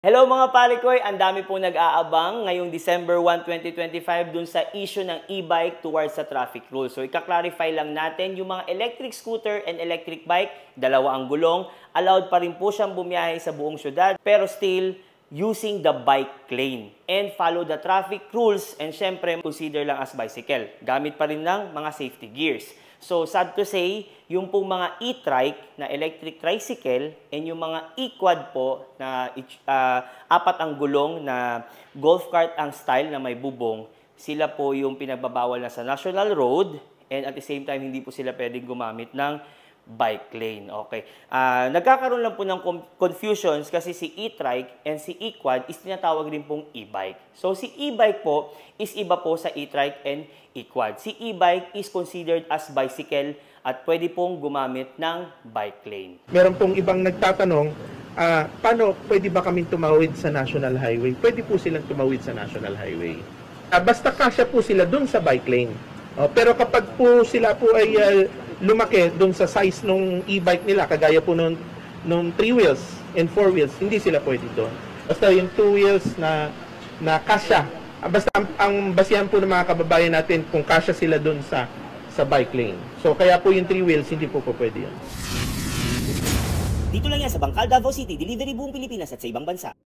Hello mga palikoy! Ang dami pong nag-aabang ngayong December 1, 2025 dun sa issue ng e-bike towards sa traffic rules. So ika-clarify lang natin yung mga electric scooter and electric bike, dalawa ang gulong, allowed pa rin po siyang bumiyahe sa buong syudad pero still using the bike lane and follow the traffic rules and syempre consider lang as bicycle. Gamit pa rin ng mga safety gears. So, sad to say, yung pong mga e-trike na electric tricycle and yung mga e-quad po na apat ang gulong na golf cart ang style na may bubong, sila po yung pinagbabawal na sa national road and at the same time, hindi po sila pwedeng gumamit ng bike lane. Okay. Nagkakaroon lang po ng confusions kasi si e-trike and si e-quad is tinatawag din pong e-bike. So, si e-bike po is iba po sa e-trike and e-quad. Si e-bike is considered as bicycle at pwede pong gumamit ng bike lane. Meron pong ibang nagtatanong, paano pwede ba kaming tumawid sa National Highway? Pwede po silang tumawid sa National Highway. Basta kasya po sila dun sa bike lane. Pero kapag po sila po ay lumaki dun sa size nung e-bike nila, kagaya po nung 3 wheels and 4 wheels, hindi sila pwede doon. Basta yung 2 wheels na kasya. Basta ang basihan po ng mga kababayan natin kung kasya sila doon sa bike lane. So kaya po yung 3 wheels, hindi po pwede yun. Dito lang yan sa Bangkal, Davao City, delivery buong Pilipinas at sa ibang bansa.